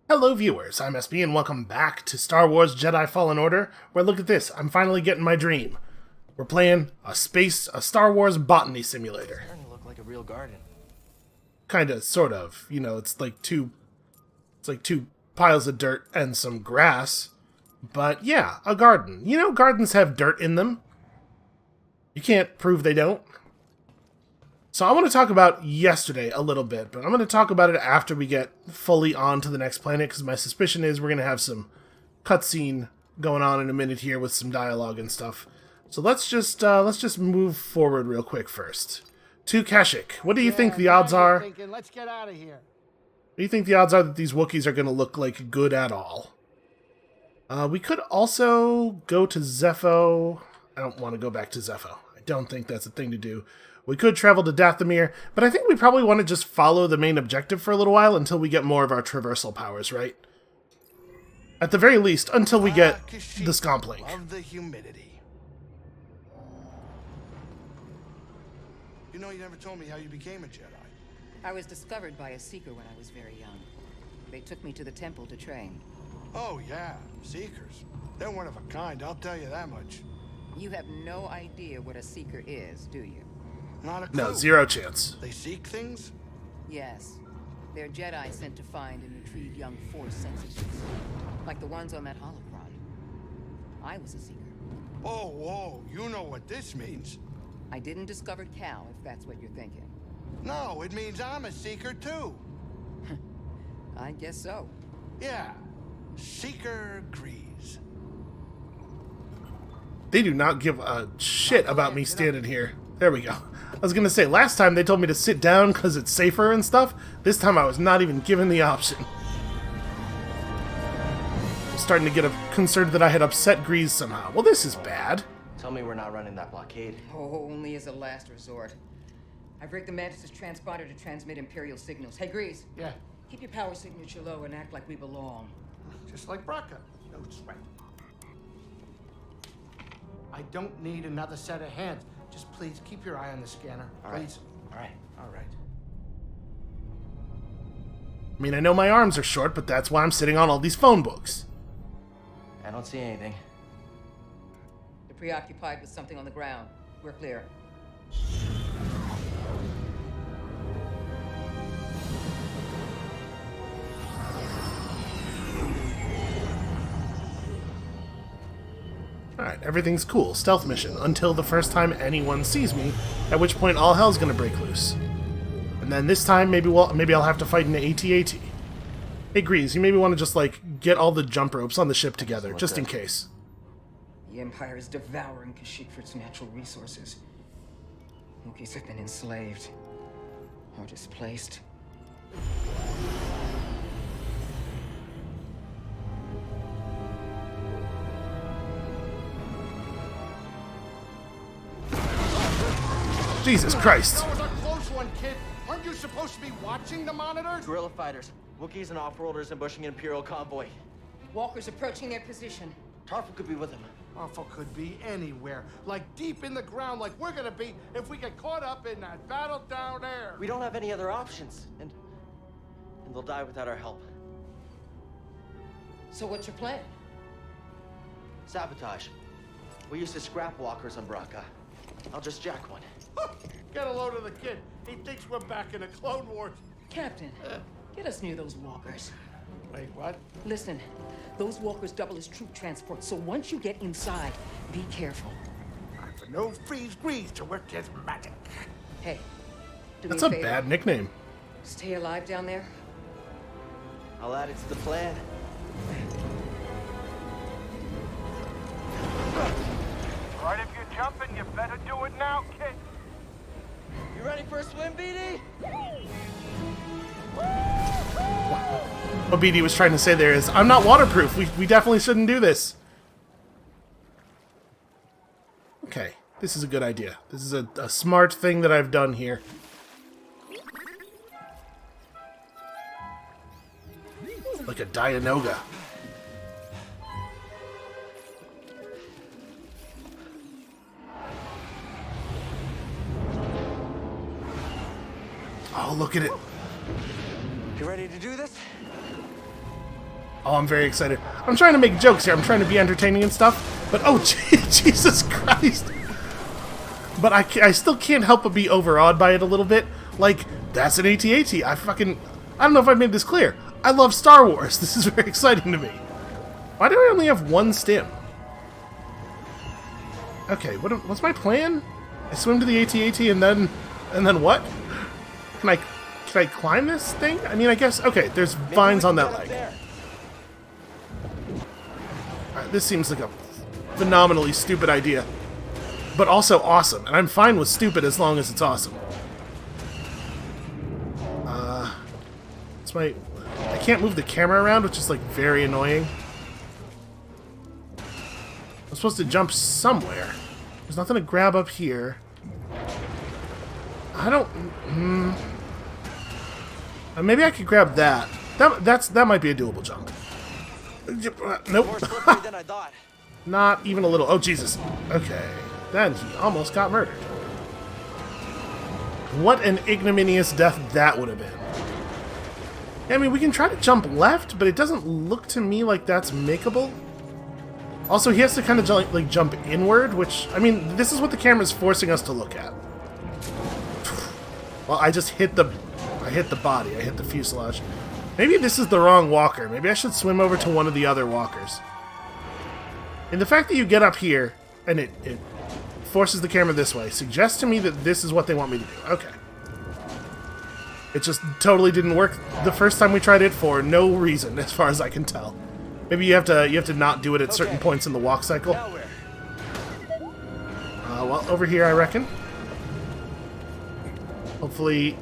Hello viewers, I'm SB and welcome back to Star Wars Jedi Fallen Order, where look at this, I'm finally getting my dream. We're playing a Star Wars botany simulator. It's starting to look like a real garden. Kinda, sort of. You know, it's like two piles of dirt and some grass. But yeah, a garden. You know, gardens have dirt in them. You can't prove they don't. So I want to talk about yesterday a little bit, but I'm going to talk about it after we get fully on to the next planet, because my suspicion is we're going to have some cutscene going on in a minute here with some dialogue and stuff. So let's just move forward real quick first. To Kashyyyk, what do you think the odds are? Let's get out of here. What do you think the odds are that these Wookiees are going to look like good at all? We could also go to Zepho. I don't want to go back to Zepho. I don't think that's a thing to do. We could travel to Dathomir, but I think we probably want to just follow the main objective for a little while until we get more of our traversal powers, right? At the very least, until we get the Scomp Link. Of the humidity. You know, you never told me how you became a Jedi. I was discovered by a Seeker when I was very young. They took me to the temple to train. Oh, yeah. Seekers. They're one of a kind, I'll tell you that much. You have no idea what a Seeker is, do you? Not a clue. No, zero chance. They seek things? Yes. They're Jedi sent to find and retrieve young Force sensitives. Like the ones on that holocron. I was a Seeker. Oh, whoa. You know what this means. I didn't discover Cal, if that's what you're thinking. No, it means I'm a seeker, too. I guess so. Yeah. Seeker Grease. They do not give a shit about me standing here. There we go. I was gonna say, last time they told me to sit down because it's safer and stuff. This time I was not even given the option. I was starting to get concerned that I had upset Grease somehow. Well, this is bad. Tell me we're not running that blockade. Oh, only as a last resort. I've rigged the Mantis' transponder to transmit Imperial signals. Hey, Grease. Yeah. Keep your power signature low and act like we belong. Just like Braca. No sweat. I don't need another set of hands. Just please keep your eye on the scanner. All right. Please. All right. All right. I mean, I know my arms are short, but that's why I'm sitting on all these phone books. I don't see anything. They're preoccupied with something on the ground. We're clear. Alright, everything's cool. Stealth mission. Until the first time anyone sees me, at which point all hell's gonna break loose. And then this time, maybe I'll have to fight an AT-AT. Hey, Grease, you maybe want to just, like, get all the jump ropes on the ship together, just in case. The Empire is devouring Kashyyyk for its natural resources. Wookiees have been enslaved. Or displaced. Jesus Christ. That was a close one, kid. Aren't you supposed to be watching the monitors? Guerrilla fighters, Wookiees and off-worlders ambushing an Imperial convoy. Walkers approaching their position. Tarful could be with them. Awful could be anywhere. Like deep in the ground, like we're gonna be if we get caught up in that battle down there. We don't have any other options, and they'll die without our help. So what's your plan? Sabotage. We used to scrap walkers on Braca. I'll just jack one. Get a load of the kid. He thinks we're back in the Clone Wars. Captain, get us near those walkers. Wait, what? Listen, those walkers double as troop transport, so once you get inside, be careful. Time for no freeze grease to work his magic. Hey, do That's me a favor. bad nickname. Stay alive down there. I'll add it to the plan. Right, if you're jumping, you better do it now, kid. You ready for a swim, BD? What BD was trying to say there is, I'm not waterproof. We definitely shouldn't do this. Okay, this is a good idea. This is a smart thing that I've done here. Like a Dianoga. Oh, look at it. You ready to do this? Oh, I'm very excited. I'm trying to make jokes here. I'm trying to be entertaining and stuff. But, oh, Jesus Christ. But I still can't help but be overawed by it a little bit. Like, that's an AT-AT. I don't know if I made this clear. I love Star Wars. This is very exciting to me. Why do I only have one stim? Okay, what's my plan? I swim to the AT-AT and then what? Can I climb this thing? I mean, I guess, okay, there's vines on that leg. Alright, this seems like a phenomenally stupid idea. But also awesome, and I'm fine with stupid as long as it's awesome. I can't move the camera around, which is like very annoying. I'm supposed to jump somewhere. There's nothing to grab up here. I don't... maybe I could grab that. That might be a doable jump. Nope. More slippery than I thought. Not even a little. Oh, Jesus. Okay. Then he almost got murdered. What an ignominious death that would have been. I mean, we can try to jump left, but it doesn't look to me like that's makeable. Also, he has to kind of like jump inward, which, I mean, this is what the camera's forcing us to look at. Well, I just hit the body. I hit the fuselage. Maybe this is the wrong walker. Maybe I should swim over to one of the other walkers. And the fact that you get up here and it forces the camera this way suggests to me that this is what they want me to do. Okay. It just totally didn't work the first time we tried it for no reason, as far as I can tell. Maybe you have to not do it at certain points in the walk cycle. Well, over here, I reckon. Hopefully,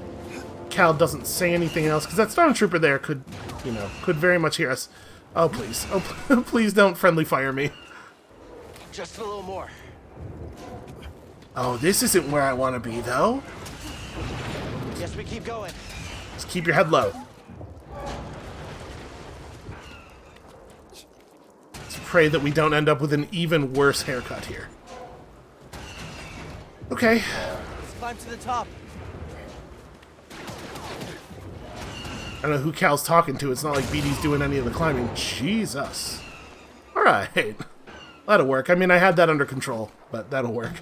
Cal doesn't say anything else, because that stormtrooper there could very much hear us. Oh, please. Oh, please don't friendly fire me. Just a little more. Oh, this isn't where I want to be, though. Yes, we keep going. Just keep your head low. Let's pray that we don't end up with an even worse haircut here. Okay. Let's climb to the top. I don't know who Cal's talking to. It's not like BD's doing any of the climbing. Jesus. Alright. That'll work. I mean, I had that under control, but that'll work.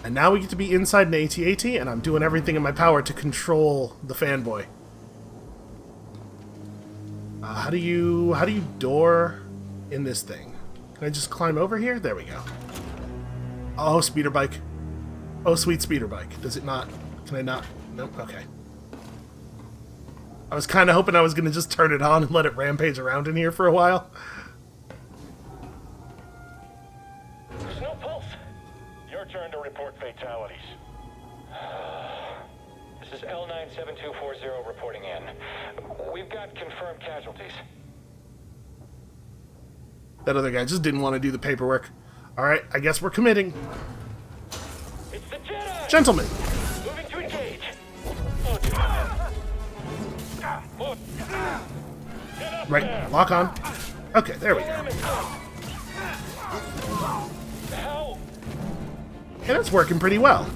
And now we get to be inside an AT-AT, and I'm doing everything in my power to control the fanboy. How do you door in this thing? Can I just climb over here? There we go. Oh, speeder bike. Oh, sweet speeder bike. Does it not? Can I not? Nope. Okay. I was kind of hoping I was going to just turn it on and let it rampage around in here for a while. There's no pulse. Your turn to report fatalities. This is L97240 reporting in. We've got confirmed casualties. That other guy just didn't want to do the paperwork. Alright, I guess we're committing. It's the Jedi! Gentlemen. Moving to engage. Right, lock on. Okay, there we go. And it's working pretty well.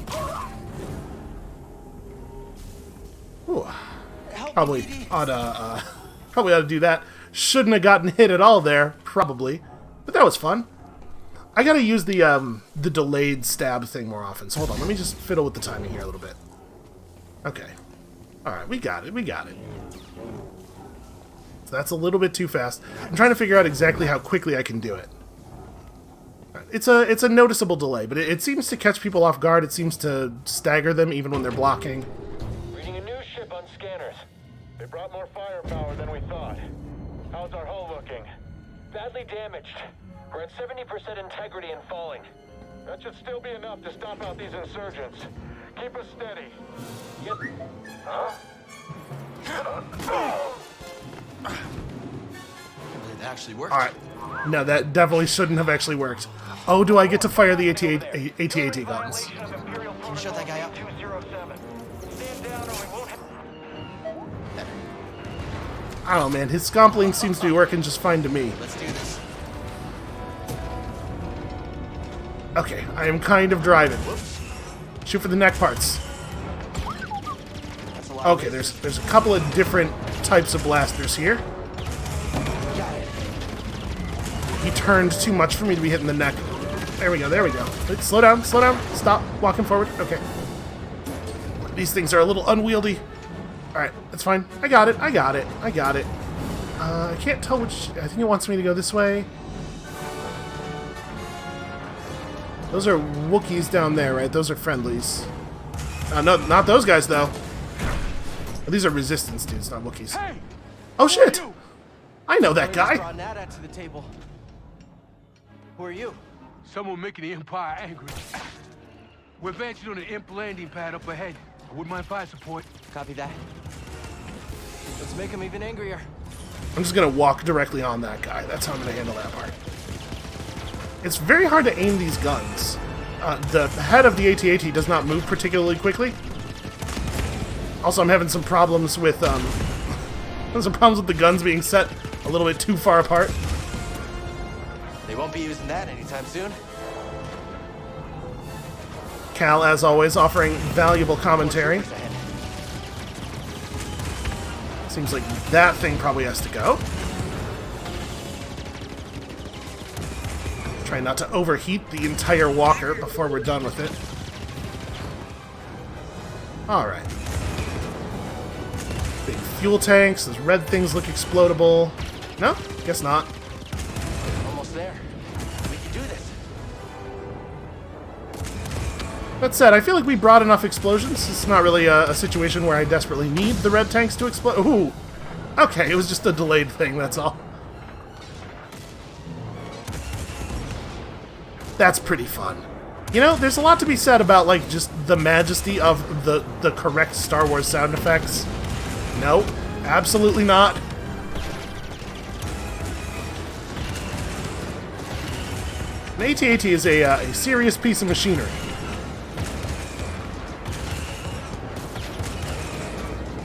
Ooh. Probably ought to do that. Shouldn't have gotten hit at all there, probably. But that was fun. I gotta use the delayed stab thing more often. So hold on, let me just fiddle with the timing here a little bit. Okay. Alright, we got it. So that's a little bit too fast. I'm trying to figure out exactly how quickly I can do it. It's a noticeable delay, but it seems to catch people off guard. It seems to stagger them even when they're blocking. Reading a new ship on scanners. They brought more firepower than we thought. How's our hull looking? Badly damaged. We're at 70% integrity and falling. That should still be enough to stomp out these insurgents. Keep us steady. Yep. Huh? It actually worked. Alright. No, that definitely shouldn't have actually worked. Oh, do I get to fire the AT-AT guns? Can you shut that guy up? Stand down or we won't have... I don't know, man. His scompling seems to be working just fine to me. Let's do this. Okay, I am kind of driving. Shoot for the neck parts. That's a lot Okay, of there's a couple of different types of blasters here. Got it. He turned too much for me to be hitting the neck. There we go, there we go. Wait, slow down, stop walking forward. Okay. These things are a little unwieldy. Alright, that's fine. I got it. I can't tell which... I think it wants me to go this way. Those are Wookiees down there, right? Those are friendlies. No, not those guys, though. These are resistance dudes, not Wookiees. Hey! Oh, shit! You! I know that Somebody just guy. brought Nada to the table. Who are you? Someone making the Empire angry. We're advancing on an imp landing pad up ahead. I wouldn't mind fire support. Copy that. Let's make him even angrier. I'm just gonna walk directly on that guy. That's how I'm gonna handle that part. It's very hard to aim these guns. The head of the AT-AT does not move particularly quickly. Also, I'm having some problems with the guns being set a little bit too far apart. They won't be using that anytime soon. Cal, as always, offering valuable commentary. Troopers ahead. Seems like that thing probably has to go. Try not to overheat the entire walker before we're done with it. Alright. Big fuel tanks. Those red things look explodable. No? Guess not. Almost there. We can do this. That said, I feel like we brought enough explosions. It's not really a situation where I desperately need the red tanks to explode. Ooh! Okay, it was just a delayed thing, that's all. That's pretty fun. You know, there's a lot to be said about, like, just the majesty of the correct Star Wars sound effects. Nope, absolutely not. An AT-AT is a serious piece of machinery.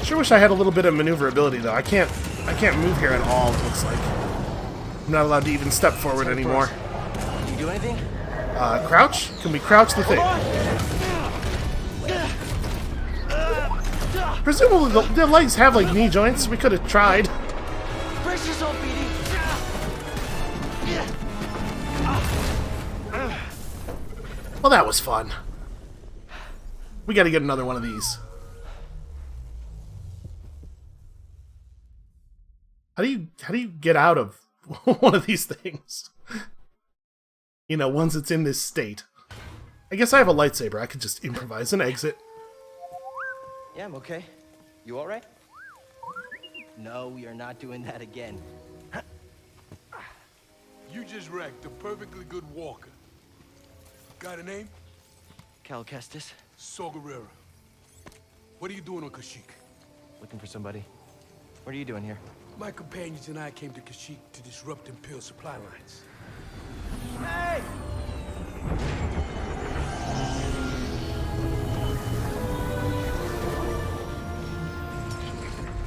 Sure wish I had a little bit of maneuverability, though. I can't move here at all, it looks like. I'm not allowed to even step forward anymore. Can you do anything? Crouch? Can we crouch the thing? Presumably the legs have, like, knee joints. We could have tried. Brace yourself, BD. Well, that was fun. We gotta get another one of these. How do you get out of one of these things? You know, once it's in this state. I guess I have a lightsaber. I could just improvise an exit. Yeah, I'm okay. You all right? No, we are not doing that again. You just wrecked a perfectly good walker. Got a name? Cal Kestis, Saw Gerrera. What are you doing on Kashyyyk? looking for somebody. What are you doing here? My companions and I came to Kashyyyk to disrupt Imperial supply lines. Hey!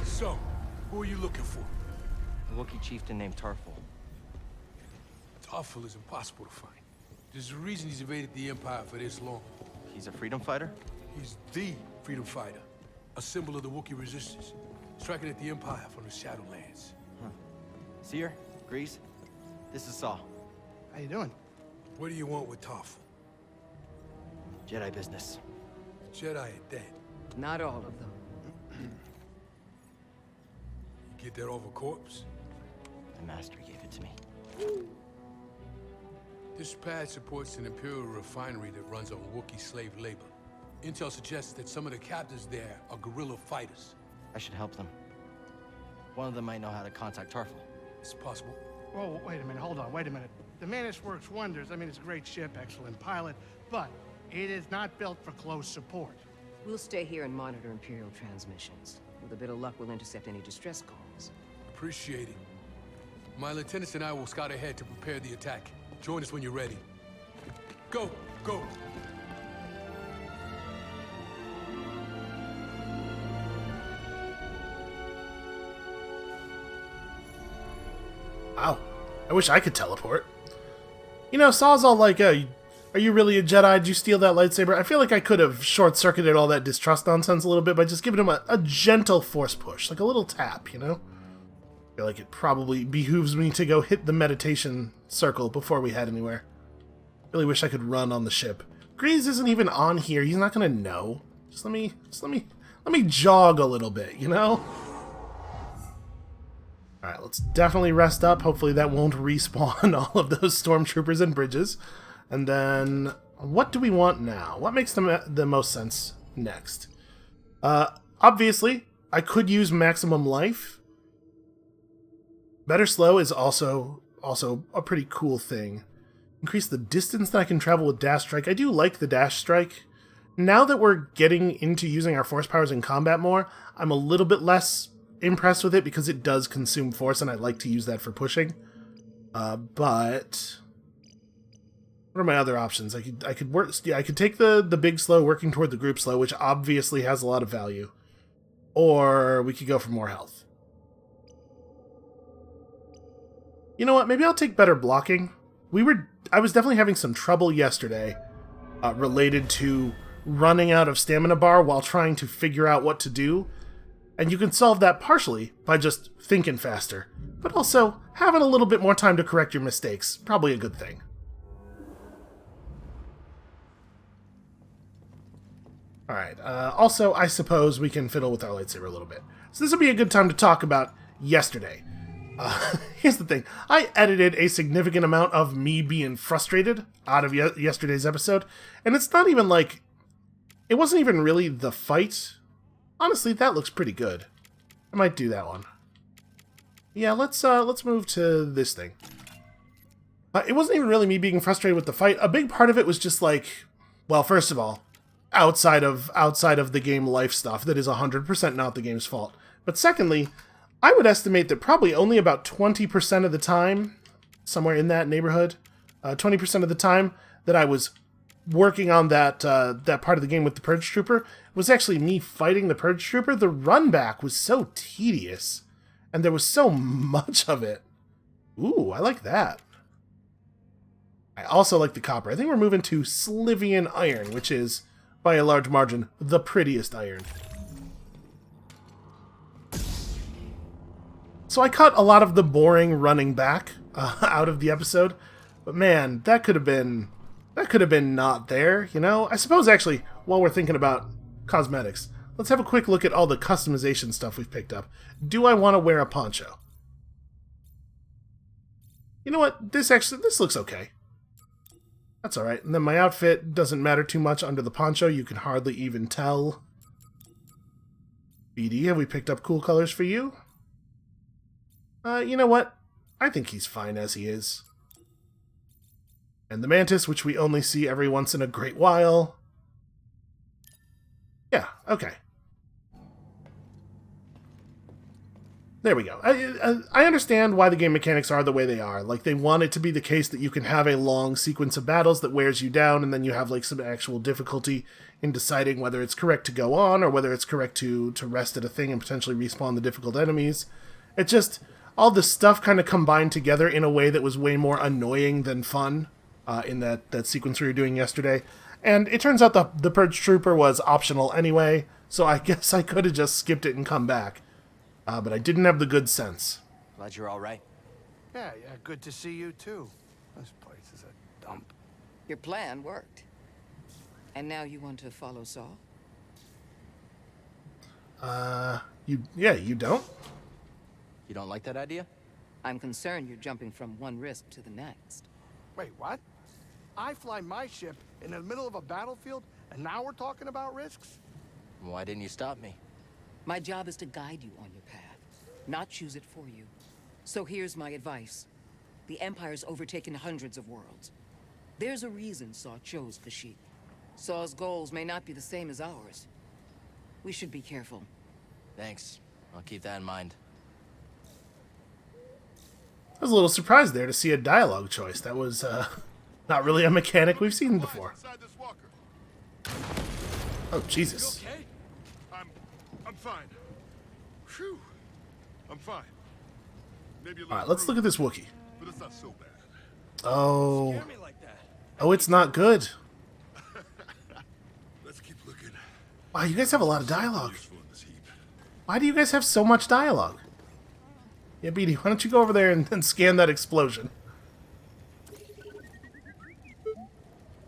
So, who are you looking for? A Wookiee chieftain named Tarful. Tarful is impossible to find. There's a reason he's evaded the Empire for this long. He's a freedom fighter? He's the freedom fighter, a symbol of the Wookiee resistance, striking at the Empire from the Shadowlands. Seer, Grease, this is Saw. How you doing? What do you want with Tarful? Jedi business. Jedi are dead. Not all of them. You get that off a corpse? The Master gave it to me. This pad supports an Imperial refinery that runs on Wookiee slave labor. Intel suggests that some of the captives there are guerrilla fighters. I should help them. One of them might know how to contact Tarful. It's possible. Whoa, wait a minute, hold on, wait a minute. The Mantis works wonders. I mean, it's a great ship, excellent pilot, but it is not built for close support. We'll stay here and monitor Imperial transmissions. With a bit of luck, we'll intercept any distress calls. Appreciate it. My lieutenants and I will scout ahead to prepare the attack. Join us when you're ready. Go, go. Wow. I wish I could teleport. You know, Saw's all like, Are you really a Jedi? Did you steal that lightsaber? I feel like I could have short-circuited all that distrust nonsense a little bit by just giving him a gentle force push, like a little tap, you know? I feel like it probably behooves me to go hit the meditation circle before we head anywhere. Really wish I could run on the ship. Grease isn't even on here. He's not gonna know. Just let me jog a little bit, you know? Alright, let's definitely rest up. Hopefully that won't respawn all of those stormtroopers and bridges. And then, what do we want now? What makes the most sense next? Obviously, I could use maximum life. Better slow is also a pretty cool thing. Increase the distance that I can travel with dash strike. I do like the dash strike. Now that we're getting into using our force powers in combat more, I'm a little bit less impressed with it because it does consume force, and I like to use that for pushing. But what are my other options? I could take the big slow working toward the group slow, which obviously has a lot of value. Or we could go for more health. You know what? Maybe I'll take better blocking. I was definitely having some trouble yesterday related to running out of stamina bar while trying to figure out what to do. And you can solve that partially by just thinking faster, but also having a little bit more time to correct your mistakes. Probably a good thing. Alright, also, I suppose we can fiddle with our lightsaber a little bit. So this would be a good time to talk about yesterday. Here's the thing. I edited a significant amount of me being frustrated out of yesterday's episode, and it's not even like... It wasn't even really the fight. Honestly, that looks pretty good. I might do that one. Yeah, let's move to this thing. It wasn't even really me being frustrated with the fight. A big part of it was just like... Well, first of all, outside of the game life stuff that is 100% not the game's fault. But secondly, I would estimate that probably only about 20% of the time, somewhere in that neighborhood, 20% of the time that I was working on that part of the game with the Purge Trooper was actually me fighting the Purge Trooper. The run back was so tedious, and there was so much of it. Ooh, I like that. I also like the copper. I think we're moving to Slivian Iron, which is, by a large margin, the prettiest iron. So I cut a lot of the boring running back out of the episode, but man, that could have been not there, you know? I suppose, actually, while we're thinking about cosmetics, let's have a quick look at all the customization stuff we've picked up. Do I want to wear a poncho? You know what? This looks okay. That's alright. And then my outfit doesn't matter too much under the poncho. You can hardly even tell. BD, have we picked up cool colors for you? You know what? I think he's fine as he is. And the Mantis, which we only see every once in a great while. Yeah, okay. There we go. I understand why the game mechanics are the way they are. Like, they want it to be the case that you can have a long sequence of battles that wears you down, and then you have, like, some actual difficulty in deciding whether it's correct to go on, or whether it's correct to rest at a thing and potentially respawn the difficult enemies. It just... all the stuff kind of combined together in a way that was way more annoying than fun in that sequence we were doing yesterday. And it turns out the Purge Trooper was optional anyway, so I guess I could have just skipped it and come back. But I didn't have the good sense. Glad you're all right. Yeah, good to see you, too. This place is a dump. Your plan worked. And now you want to follow Saul? You don't? You don't like that idea? I'm concerned you're jumping from one risk to the next. Wait, what? I fly my ship in the middle of a battlefield, and now we're talking about risks? Why didn't you stop me? My job is to guide you on your path, not choose it for you. So here's my advice. The Empire's overtaken hundreds of worlds. There's a reason Saw chose Kashyyyk. Saw's goals may not be the same as ours. We should be careful. Thanks. I'll keep that in mind. I was a little surprised there to see a dialogue choice. That was not really a mechanic we've seen before. Oh, Jesus. You okay? I'm fine. Phew. I'm fine. Maybe a little Alright, let's look at this Wookiee. but it's not so bad. Oh. Scare me like that. Oh, it's not good. Let's keep looking. Wow, you guys have a lot of dialogue. Useful in this heap. Why do you guys have so much dialogue? Yeah, Beatty, why don't you go over there and scan that explosion?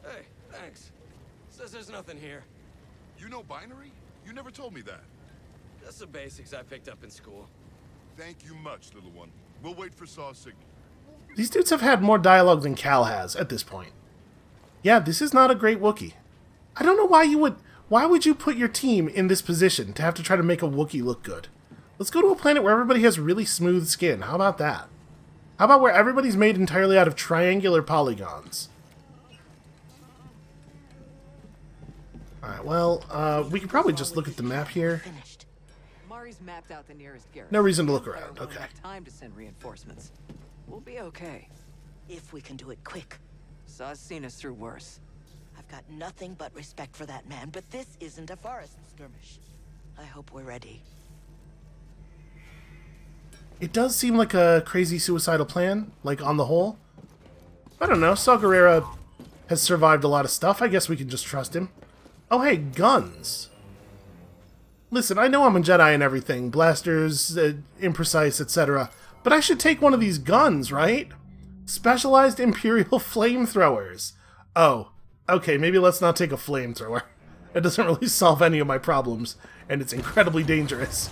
Hey, thanks. Says there's nothing here. You know binary? You never told me that. Just the basics I picked up in school. Thank you much, little one. We'll wait for Saw's signal. These dudes have had more dialogue than Cal has at this point. Yeah, this is not a great Wookiee. I don't know why you would... Why would you put your team in this position to have to try to make a Wookiee look good? Let's go to a planet where everybody has really smooth skin. How about that? How about where everybody's made entirely out of triangular polygons? Alright, well, we could probably just look at the map here. Finished. Mari's mapped out the nearest garrison. No reason to look Empire around, won't okay. have time to send reinforcements. We'll be okay. If we can do it quick. Saw's seen us through worse. I've got nothing but respect for that man, but this isn't a forest skirmish. I hope we're ready. It does seem like a crazy suicidal plan, like on the whole. I don't know, Saw Gerrera has survived a lot of stuff. I guess we can just trust him. Oh hey, guns. Listen, I know I'm a Jedi and everything, blasters, imprecise, etc. But I should take one of these guns, right? Specialized Imperial flamethrowers. Oh, okay, maybe let's not take a flamethrower. It doesn't really solve any of my problems, and it's incredibly dangerous.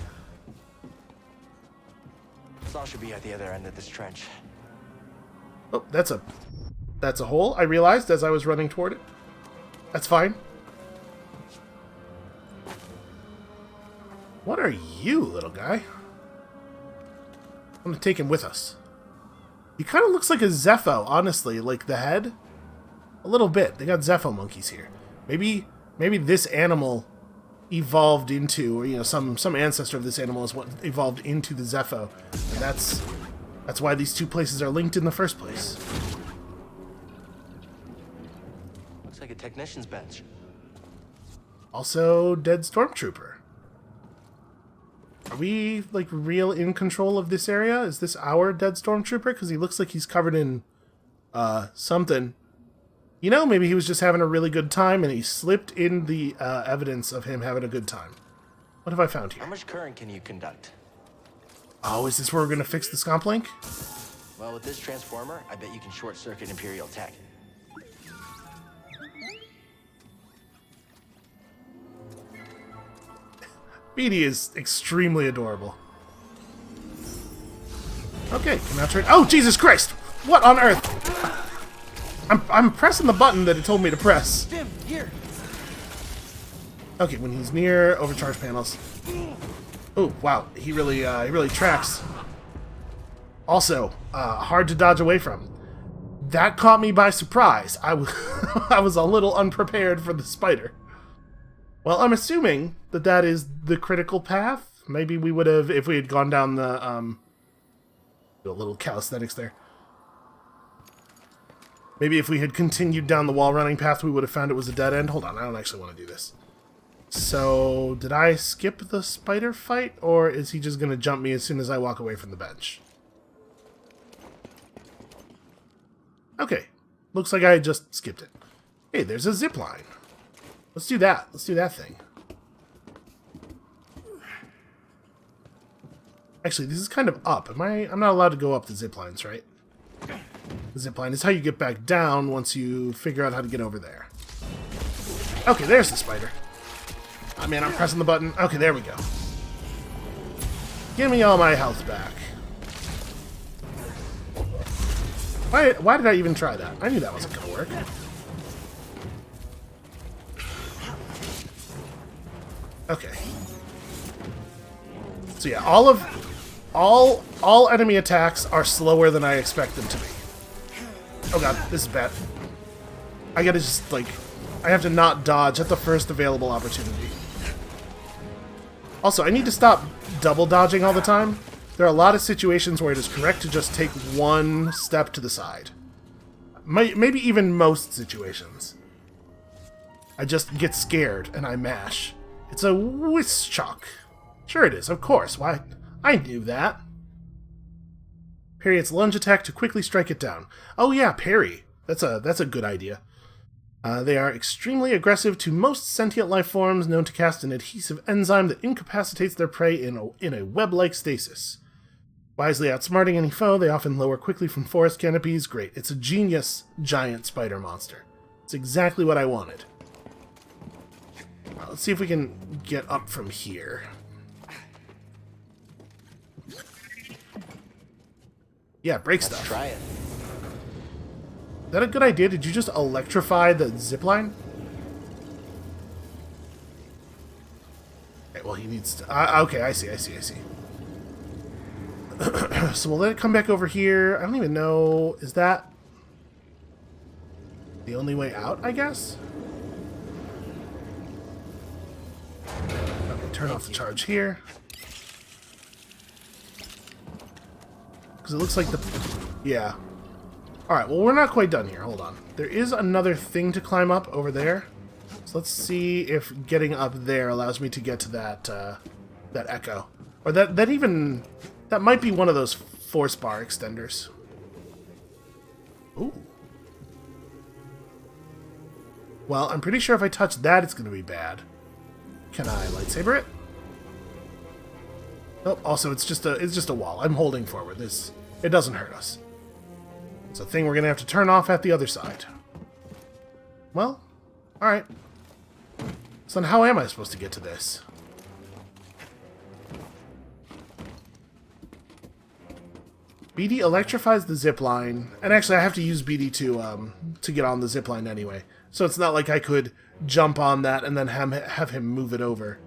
Saw should be at the other end of this trench. Oh, that's a hole, I realized as I was running toward it. That's fine. What are you, little guy? I'm gonna take him with us. He kind of looks like a Zepho, honestly, like the head. A little bit. They got Zepho monkeys here. Maybe this animal evolved into, or you know, some ancestor of this animal is what evolved into the Zepho, and that's why these two places are linked in the first place. Looks like a technician's bench. Also, dead stormtrooper. Are we, like, real in control of this area? Is this our dead stormtrooper? Because he looks like he's covered in, something. You know, maybe he was just having a really good time and he slipped in the, evidence of him having a good time. What have I found here? How much current can you conduct? Oh, is this where we're going to fix the scomp link? Well, with this transformer, I bet you can short-circuit Imperial tech. Beatty is extremely adorable. Okay, can now turn... Oh, Jesus Christ! What on earth? I'm pressing the button that it told me to press. Jim, here! Okay, when he's near overcharge panels. Oh, wow. He really tracks. Also, hard to dodge away from. That caught me by surprise. I was a little unprepared for the spider. Well, I'm assuming that is the critical path. Maybe we would have, if we had gone down the little calisthenics there. Maybe if we had continued down the wall running path, we would have found it was a dead end. Hold on, I don't actually want to do this. So, did I skip the spider fight, or is he just going to jump me as soon as I walk away from the bench? Okay, looks like I just skipped it. Hey, there's a zip line. Let's do that. Let's do that thing. Actually, this is kind of up. I'm not allowed to go up the zip lines, right? The zip line is how you get back down once you figure out how to get over there. Okay, there's the spider. Oh man, I'm pressing the button. Okay, there we go. Give me all my health back. Why did I even try that? I knew that wasn't gonna work. Okay. So yeah, all enemy attacks are slower than I expect them to be. Oh god, this is bad. I gotta just, like, I have to not dodge at the first available opportunity. Also, I need to stop double dodging all the time. There are a lot of situations where it is correct to just take one step to the side. Maybe even most situations. I just get scared and I mash. It's a whisk chalk. Sure it is, of course. Why? I knew that. Parry its lunge attack to quickly strike it down. Oh yeah, parry. That's a good idea. They are extremely aggressive to most sentient life forms, known to cast an adhesive enzyme that incapacitates their prey in a web-like stasis. Wisely outsmarting any foe, they often lower quickly from forest canopies. Great. It's a genius giant spider monster. It's exactly what I wanted. Let's see if we can get up from here. Yeah, break stuff. Let's try it. Is that a good idea? Did you just electrify the zipline? Okay, well, he needs to... okay, I see. So we'll let it come back over here. I don't even know... Is that the only way out, I guess? Okay, turn off the charge here. Because it looks like the... Yeah. Alright, well, we're not quite done here. Hold on. There is another thing to climb up over there. So let's see if getting up there allows me to get to that, that echo. Or that even... That might be one of those force bar extenders. Ooh. Well, I'm pretty sure if I touch that, it's going to be bad. Can I lightsaber it? Nope. Also, it's just a wall. I'm holding forward. It doesn't hurt us. It's a thing we're going to have to turn off at the other side. Well, alright. So then how am I supposed to get to this? BD electrifies the zipline, and actually I have to use BD to get on the zipline anyway. So it's not like I could jump on that and then have him move it over.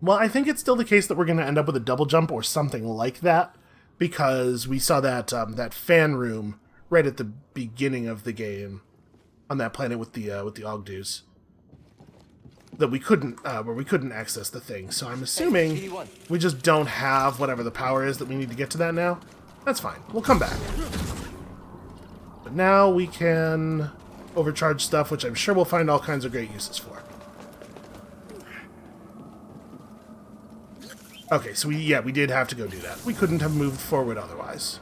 Well, I think it's still the case that we're going to end up with a double jump or something like that, because we saw that that fan room right at the beginning of the game on that planet with the Ogdus. That we couldn't, where we couldn't access the thing. So I'm assuming we just don't have whatever the power is that we need to get to that now. That's fine. We'll come back. But now we can overcharge stuff, which I'm sure we'll find all kinds of great uses for. Okay, so we did have to go do that. We couldn't have moved forward otherwise.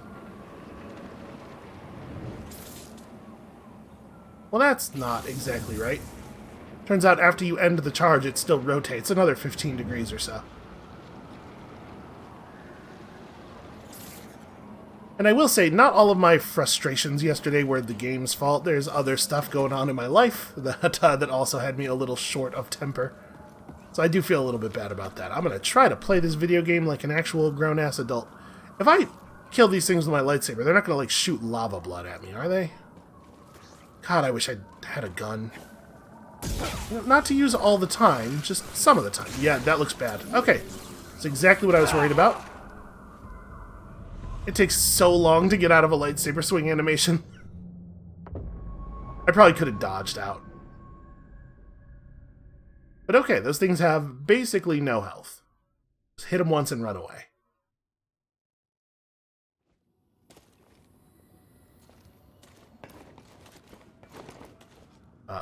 Well, that's not exactly right. Turns out after you end the charge, it still rotates another 15 degrees or so. And I will say, not all of my frustrations yesterday were the game's fault. There's other stuff going on in my life that also had me a little short of temper. So I do feel a little bit bad about that. I'm going to try to play this video game like an actual grown-ass adult. If I kill these things with my lightsaber, they're not going to, like, shoot lava blood at me, are they? God, I wish I had a gun. Not to use all the time, just some of the time. Yeah, that looks bad. Okay, that's exactly what I was worried about. It takes so long to get out of a lightsaber swing animation. I probably could have dodged out. But okay, those things have basically no health. Just hit them once and run away.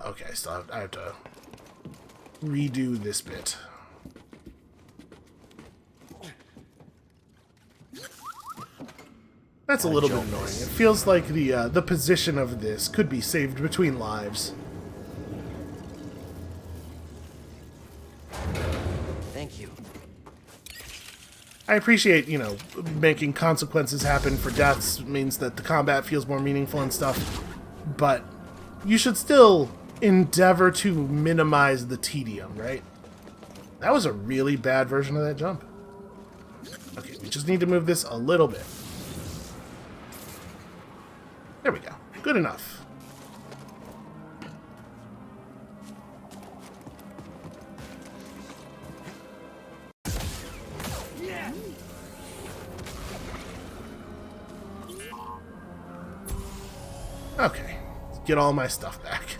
Okay, so I have to redo this bit. That's a little bit annoying. It feels like the position of this could be saved between lives. Thank you. I appreciate, you know, making consequences happen for deaths means that the combat feels more meaningful and stuff, but you should still endeavor to minimize the tedium, right? That was a really bad version of that jump. Okay, we just need to move this a little bit. There we go. Good enough. Okay, let's get all my stuff back.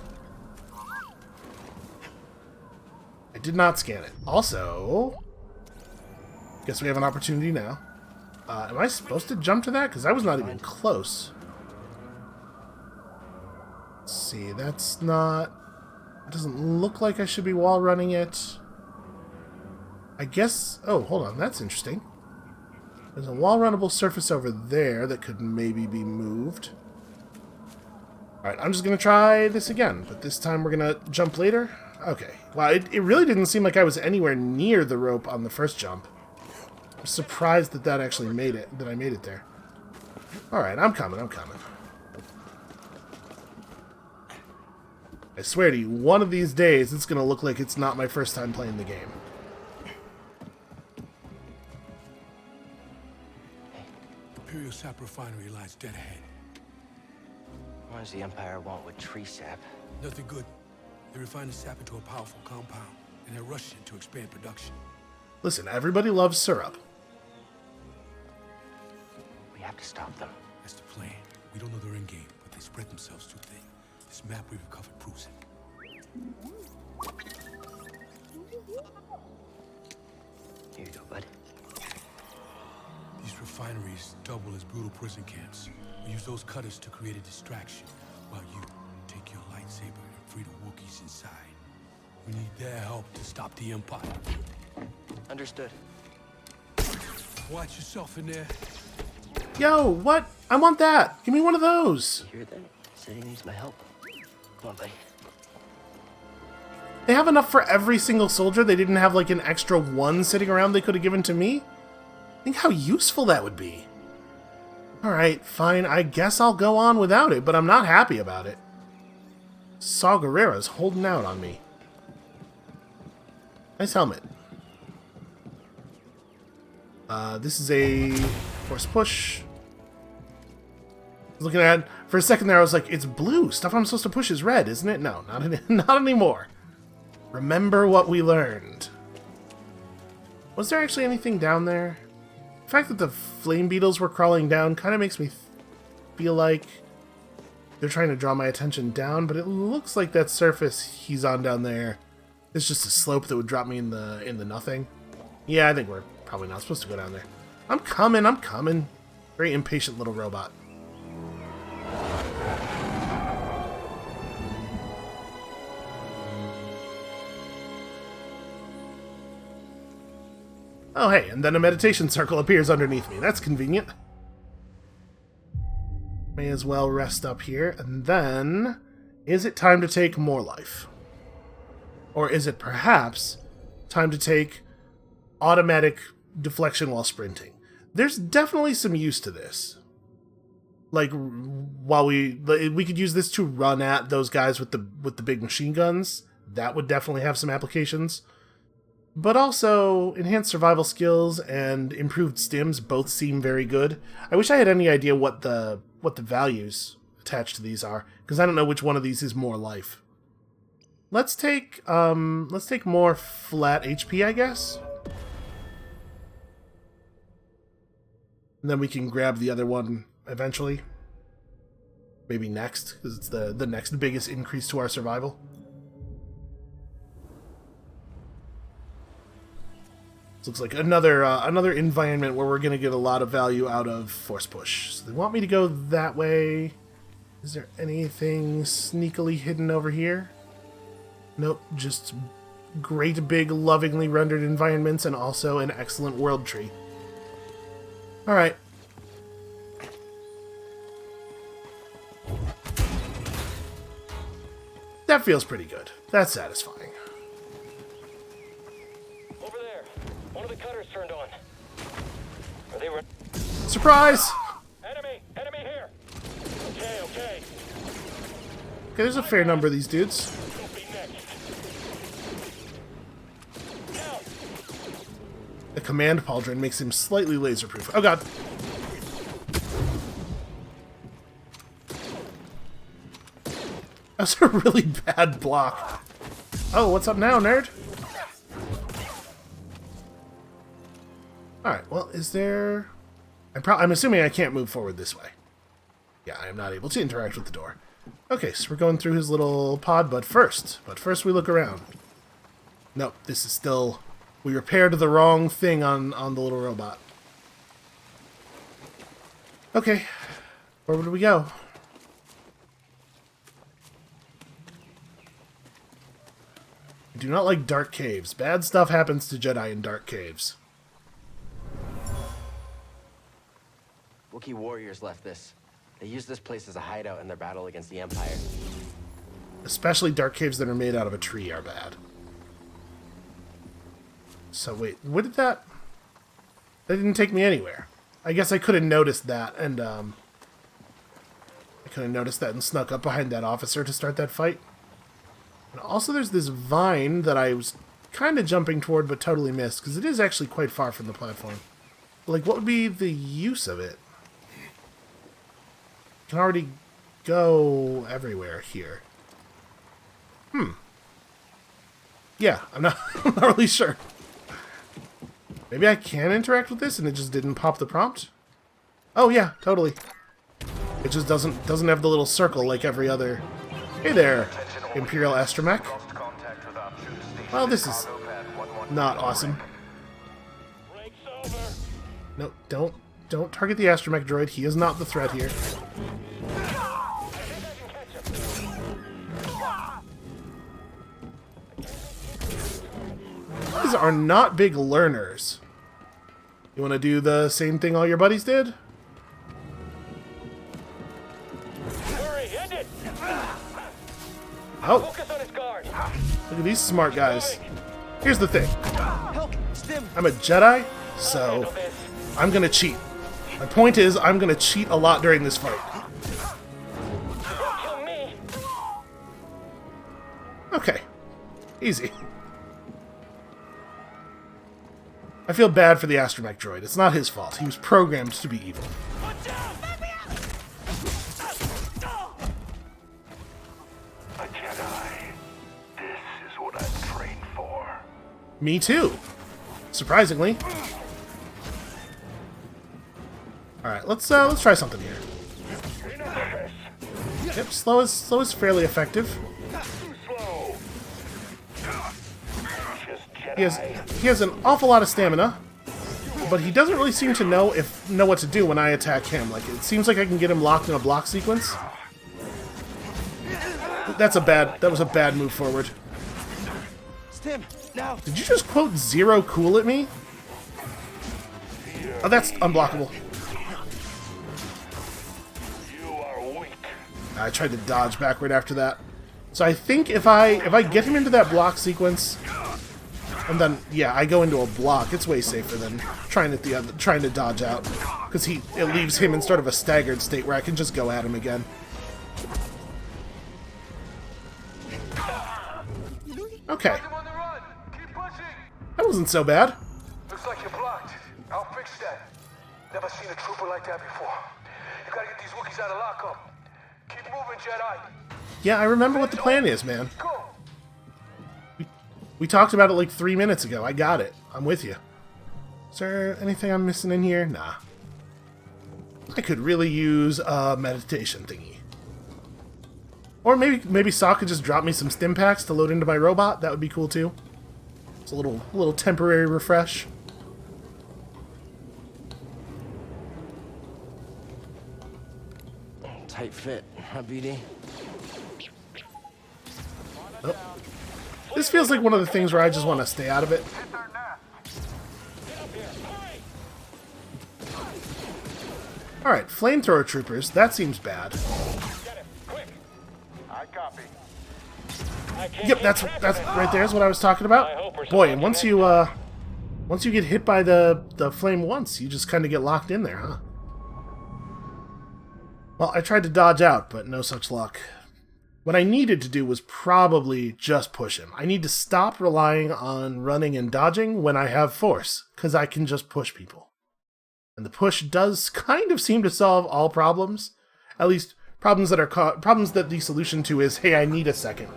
I did not scan it. Also, guess we have an opportunity now. Am I supposed to jump to that? Because I was not even close. Let's see, that's not... It doesn't look like I should be wall running it. I guess... Oh, hold on, that's interesting. There's a wall runnable surface over there that could maybe be moved. Alright, I'm just going to try this again, but this time we're going to jump later. Okay. Wow, it really didn't seem like I was anywhere near the rope on the first jump. I'm surprised that that actually made it, that I made it there. Alright, I'm coming. I swear to you, one of these days it's going to look like it's not my first time playing the game. Imperial sap refinery lies dead ahead. What does the Empire want with tree sap? Nothing good. They refine the sap into a powerful compound, and they're rushing to expand production. Listen, everybody loves syrup. We have to stop them. That's the plan. We don't know their end game, but they spread themselves too thin. This map we've recovered proves it. Here you go, bud. These refineries double as brutal prison camps. We use those cutters to create a distraction, while you take your lightsaber and free the Wookiees inside. We need their help to stop the Empire. Understood. Watch yourself in there. Yo, what? I want that. Give me one of those. You hear that? Said he needs my help. Come on, buddy. They have enough for every single soldier. They didn't have like an extra one sitting around they could have given to me. Think how useful that would be. Alright, fine. I guess I'll go on without it, but I'm not happy about it. Saw Gerrera's holding out on me. Nice helmet. This is a force push. Looking at for a second there, I was like, it's blue. Stuff I'm supposed to push is red, isn't it? No, not anymore. Remember what we learned. Was there actually anything down there? The fact that the flame beetles were crawling down kind of makes me feel like they're trying to draw my attention down, but it looks like that surface he's on down there is just a slope that would drop me in the nothing. Yeah, I think we're probably not supposed to go down there. I'm coming. Very impatient little robot. Oh hey, and then a meditation circle appears underneath me. That's convenient. May as well rest up here. And then, is it time to take more life? Or is it perhaps time to take automatic deflection while sprinting? There's definitely some use to this. Like, while we could use this to run at those guys with the big machine guns. That would definitely have some applications. But also, enhanced survival skills and improved stims both seem very good. I wish I had any idea what the values attached to these are, because I don't know which one of these is more life. Let's take more flat HP, I guess. And then we can grab the other one eventually. Maybe next, because it's the next biggest increase to our survival. Looks like another environment where we're going to get a lot of value out of force push. So they want me to go that way. Is there anything sneakily hidden over here? Nope, just great big lovingly rendered environments and also an excellent world tree. Alright. That feels pretty good. That's satisfying. The cutters turned on. Are they Surprise! Enemy here. Okay. Okay, there's a fair number of these dudes. Who'll be next? Now. The command pauldron makes him slightly laser-proof. Oh god. That's a really bad block. Oh, what's up now, nerd? Alright, well, is there... I'm assuming I can't move forward this way. Yeah, I am not able to interact with the door. Okay, so we're going through his little pod, but first we look around. Nope, this is still... We repaired the wrong thing on the little robot. Okay, where would we go? I do not like dark caves. Bad stuff happens to Jedi in dark caves. Wookiee warriors left this. They used this place as a hideout in their battle against the Empire. Especially dark caves that are made out of a tree are bad. So wait, what did that... That didn't take me anywhere. I guess I could have noticed that, and, I could have noticed that and snuck up behind that officer to start that fight. And also there's this vine that I was kind of jumping toward but totally missed, because it is actually quite far from the platform. Like, what would be the use of it? You can already go everywhere here. Yeah, I'm not really sure. Maybe I can interact with this and it just didn't pop the prompt? Oh yeah, totally. It just doesn't have the little circle like every other... Hey there, Imperial Astromech. Well, this is not awesome. No, don't target the Astromech droid. He is not the threat here. These are not big learners. You want to do the same thing all your buddies did? Oh. Look at these smart guys. Here's the thing. I'm a Jedi, so I'm gonna cheat. My point is, I'm gonna cheat a lot during this fight. Okay. Easy. I feel bad for the Astromech droid. It's not his fault. He was programmed to be evil. A Jedi. This is what I've trained for. Me too. Surprisingly. Alright, let's try something here. Yep, slow is fairly effective. He has an awful lot of stamina, but he doesn't really seem to know what to do when I attack him. Like, it seems like I can get him locked in a block sequence. That was a bad move forward. Stim, now. Did you just quote Zero Cool at me? Oh, that's unblockable. I tried to dodge backward after that. So I think if I get him into that block sequence, and then yeah, I go into a block, it's way safer than trying to dodge out, because it leaves him in sort of a staggered state where I can just go at him again. Okay. That wasn't so bad. Looks like you're blocked. I'll fix that. Never seen a trooper like that before. You gotta get these Wookiees out of lockup. Keep moving, Jedi. Yeah, I remember what the plan is, man. We talked about it like 3 minutes ago. I got it. I'm with you. Is there anything I'm missing in here? Nah. I could really use a meditation thingy. Or maybe Saw could just drop me some stim packs to load into my robot. That would be cool too. It's a little temporary refresh. Tight fit, huh, BD? Oh. This feels like one of the things where I just want to stay out of it. Alright, flamethrower troopers. That seems bad. I copy. Yep, that's right there is what I was talking about. Boy, and once you get hit by the flame once, you just kind of get locked in there, huh? Well, I tried to dodge out, but no such luck. What I needed to do was probably just push him. I need to stop relying on running and dodging when I have force, because I can just push people. And the push does kind of seem to solve all problems. At least problems that the solution to is, hey, I need a second.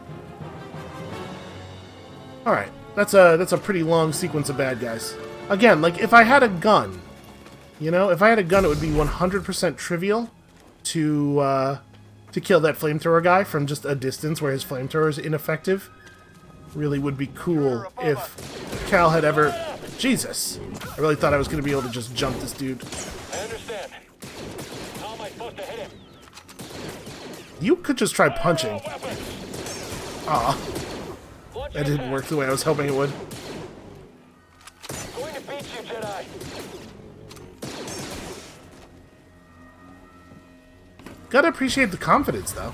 Alright, that's a pretty long sequence of bad guys. Again, like, if I had a gun, you know, if I had a gun, it would be 100% trivial to kill that flamethrower guy from just a distance where his flamethrower is ineffective. Really would be cool if Cal had ever... Jesus! I really thought I was going to be able to just jump this dude. I understand. How am I supposed to hit him? You could just try punching. Aw. That didn't work the way I was hoping it would. Going to beat you, Jedi. Gotta appreciate the confidence, though.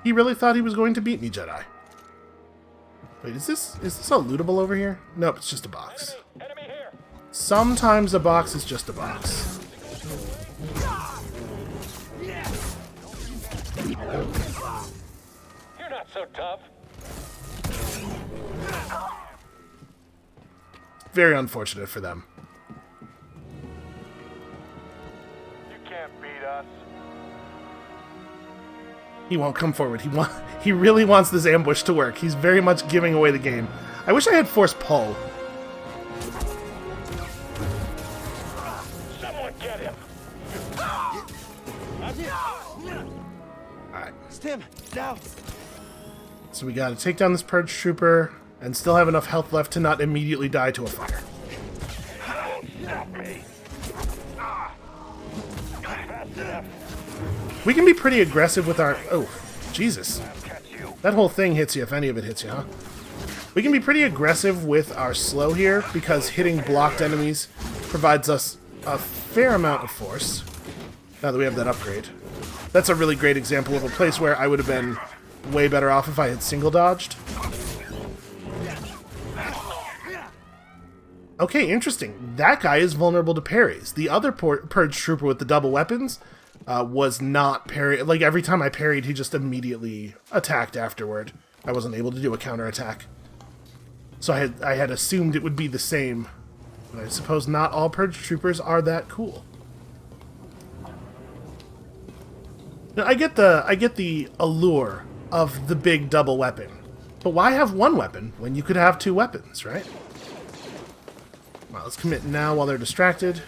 He really thought he was going to beat me, Jedi. Wait, is this all lootable over here? Nope, it's just a box. Enemy here. Sometimes a box is just a box. You're not so tough. Very unfortunate for them. You can't beat us. He won't come forward. He really wants this ambush to work. He's very much giving away the game. I wish I had force pull. Someone get him. Alright. Stim, now. So we gotta take down this purge trooper and still have enough health left to not immediately die to a fire. Stop me. Fast enough. We can be pretty aggressive with our... Oh, Jesus. That whole thing hits you if any of it hits you, huh? We can be pretty aggressive with our slow here because hitting blocked enemies provides us a fair amount of force. Now that we have that upgrade. That's a really great example of a place where I would have been way better off if I had single dodged. Okay, interesting. That guy is vulnerable to parries. The other purge trooper with the double weapons was not parry. Like, every time I parried, he just immediately attacked afterward. I wasn't able to do a counterattack. So I had assumed it would be the same. But I suppose not all purge troopers are that cool. Now, I get the allure of the big double weapon. But why have one weapon when you could have two weapons, right? Well, let's commit now while they're distracted.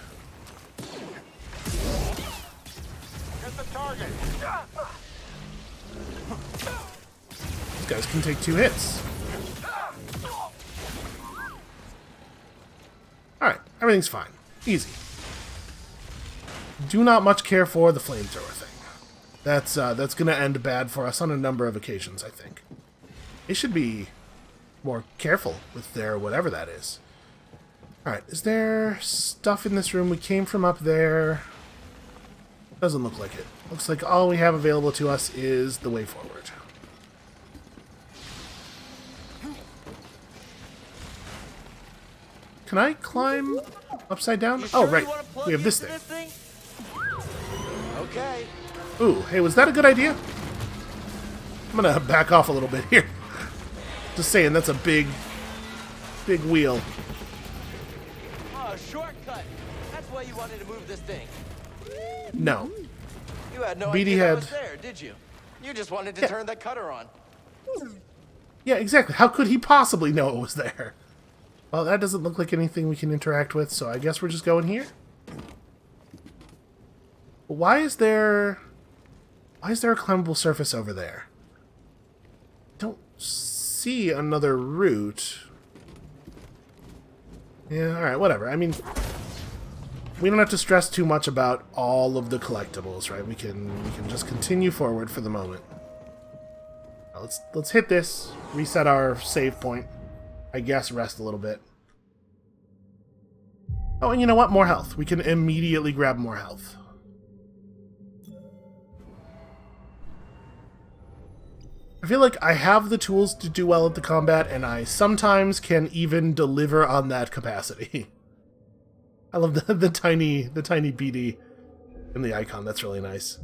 Get the target. These guys can take 2 hits. Alright, everything's fine. Easy. Do not much care for the flamethrower thing. That's going to end bad for us on a number of occasions, I think. They should be more careful with their whatever that is. Alright, is there stuff in this room? We came from up there. Doesn't look like it. Looks like all we have available to us is the way forward. Can I climb upside down? You Oh, sure right. you wanna plug We have this into thing. Okay. Ooh, hey, was that a good idea? I'm gonna back off a little bit here. Just saying, that's a big wheel. Oh, shortcut. That's why you wanted to move this thing. No. You had no BD idea that had- was there, did you? You just wanted to Yeah. turn that cutter on. Yeah, exactly. How could he possibly know it was there? Well, that doesn't look like anything we can interact with, so I guess we're just going here. Why is there a climbable surface over there? Don't see another route. Yeah, alright, whatever. I mean, we don't have to stress too much about all of the collectibles, right? We can just continue forward for the moment. Now, let's hit this, reset our save point. I guess rest a little bit. Oh, and you know what? More health. We can immediately grab more health. I feel like I have the tools to do well at the combat, and I sometimes can even deliver on that capacity. I love the tiny BD in the icon. That's really nice.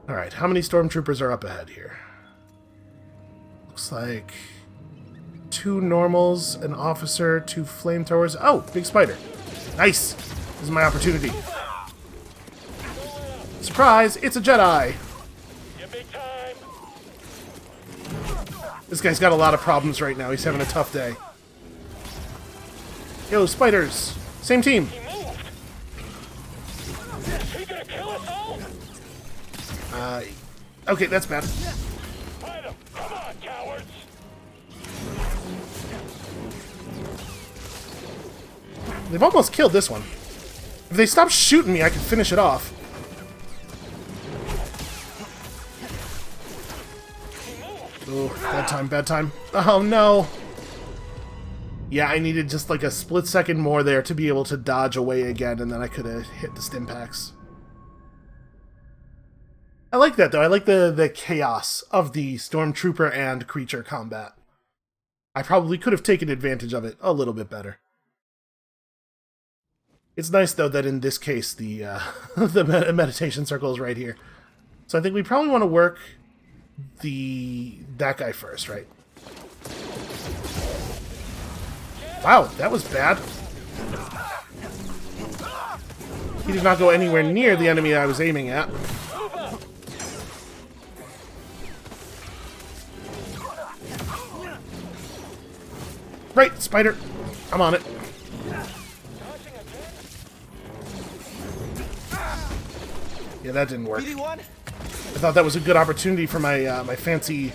Alright, how many stormtroopers are up ahead here? Looks like 2 normals, an officer, 2 flamethrowers. Oh, big spider. Nice. This is my opportunity. Surprise, it's a Jedi. Give me time. This guy's got a lot of problems right now. He's having a tough day. Yo, spiders. Same team. He moved. Is he gonna kill us all? Okay, that's bad. Fight him. Come on, cowards. They've almost killed this one. If they stop shooting me, I can finish it off. Oh, bad time, bad time. Oh, no. Yeah, I needed just like a split second more there to be able to dodge away again, and then I could have hit the stim packs. I like that, though. I like the chaos of the stormtrooper and creature combat. I probably could have taken advantage of it a little bit better. It's nice, though, that in this case, the meditation circle is right here. So I think we probably want to work that guy first, right? Wow, that was bad. He did not go anywhere near the enemy I was aiming at. Right, spider. I'm on it. Yeah, that didn't work. I thought that was a good opportunity for my my fancy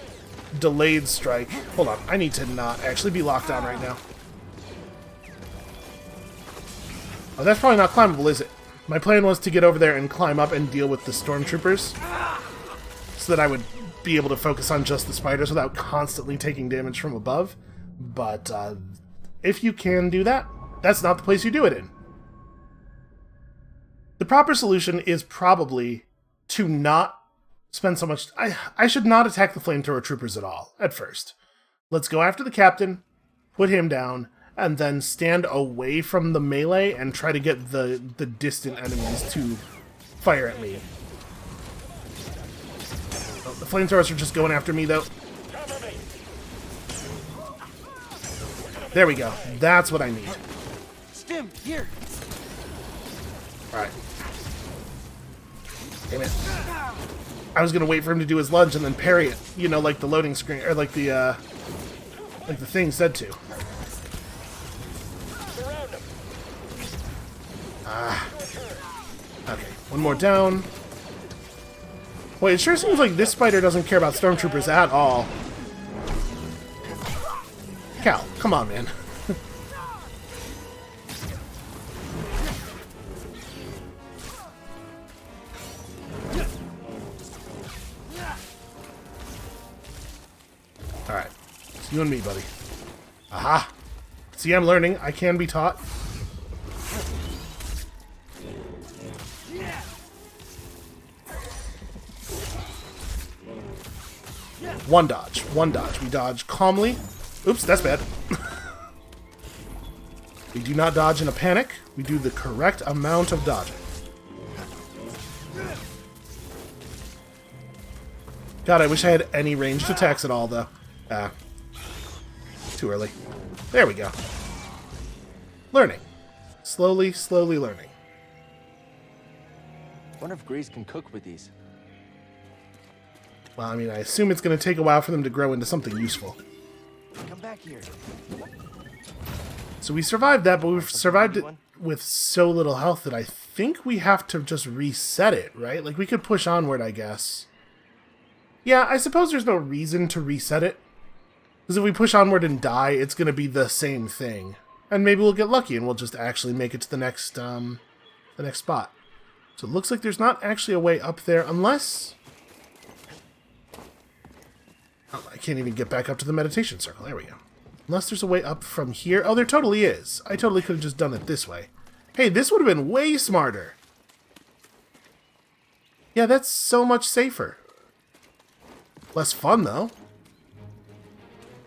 delayed strike. Hold on, I need to not actually be locked on right now. Oh, that's probably not climbable, is it? My plan was to get over there and climb up and deal with the stormtroopers, so that I would be able to focus on just the spiders without constantly taking damage from above. But if you can do that, that's not the place you do it in. The proper solution is probably to not spend so much... I should not attack the flamethrower troopers at all, at first. Let's go after the captain, put him down, and then stand away from the melee and try to get the distant enemies to fire at me. Oh, the flamethrowers are just going after me, though. There we go. That's what I need. Stim, here. Alright. Damn it. I was gonna wait for him to do his lunge and then parry it. You know, like the loading screen, or like the thing said to. Okay, one more down. Wait, it sure seems like this spider doesn't care about stormtroopers at all. Cal, come on, man. Alright, it's you and me, buddy. Aha! See, I'm learning. I can be taught. One dodge. One dodge. We dodge calmly. Oops, that's bad. We do not dodge in a panic. We do the correct amount of dodging. God, I wish I had any ranged attacks at all, though. Too early. There we go. Learning. Slowly, slowly learning. Wonder if Grease can cook with these. Well, I mean, I assume it's going to take a while for them to grow into something useful. Come back here. So we survived that, but we've survived it with so little health that I think we have to just reset it, right? Like, we could push onward, I guess. Yeah, I suppose there's no reason to reset it. Because if we push onward and die, it's going to be the same thing. And maybe we'll get lucky and we'll just actually make it to the next spot. So it looks like there's not actually a way up there, unless... Oh, I can't even get back up to the meditation circle. There we go. Unless there's a way up from here. Oh, there totally is. I totally could have just done it this way. Hey, this would have been way smarter. Yeah, that's so much safer. Less fun, though.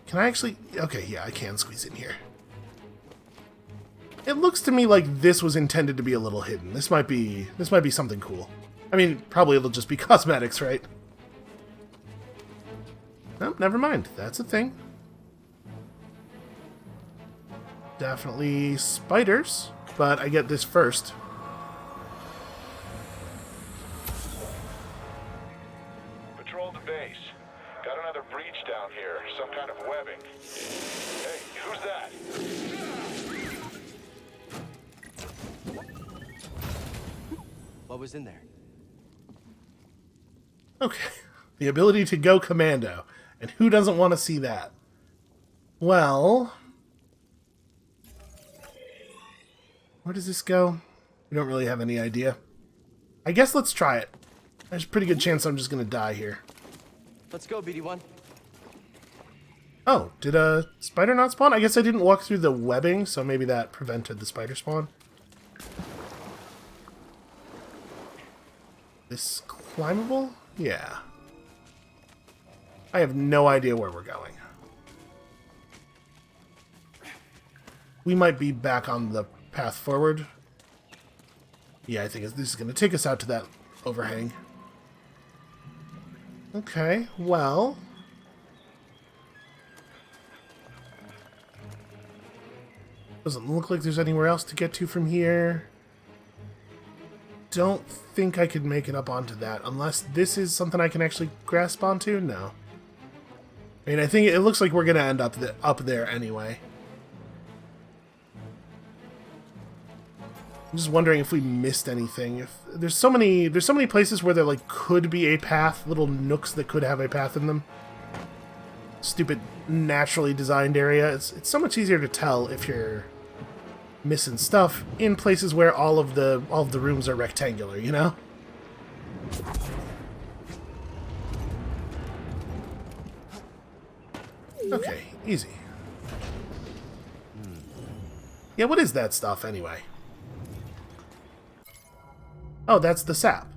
Can I actually... Okay, yeah, I can squeeze in here. It looks to me like this was intended to be a little hidden. This might be something cool. I mean, probably it'll just be cosmetics, right? No, never mind. That's a thing. Definitely spiders, but I get this first. Patrol the base. Got another breach down here. Some kind of webbing. Hey, who's that? What was in there? Okay. The ability to go commando. And who doesn't want to see that? Well... Where does this go? We don't really have any idea. I guess let's try it. There's a pretty good chance I'm just going to die here. Let's go, BD1. Oh, did a spider not spawn? I guess I didn't walk through the webbing, so maybe that prevented the spider spawn. This climbable? Yeah. I have no idea where we're going. We might be back on the path forward. Yeah, I think this is going to take us out to that overhang. Okay, well... Doesn't look like there's anywhere else to get to from here. Don't think I could make it up onto that, unless this is something I can actually grasp onto? No. I mean, I think it looks like we're going to end up there anyway. I'm just wondering if we missed anything. If there's so many places where there like could be a path, little nooks that could have a path in them. Stupid naturally designed area. It's so much easier to tell if you're missing stuff in places where all of the rooms are rectangular, you know? Okay, easy. Yeah, what is that stuff anyway? Oh, that's the sap.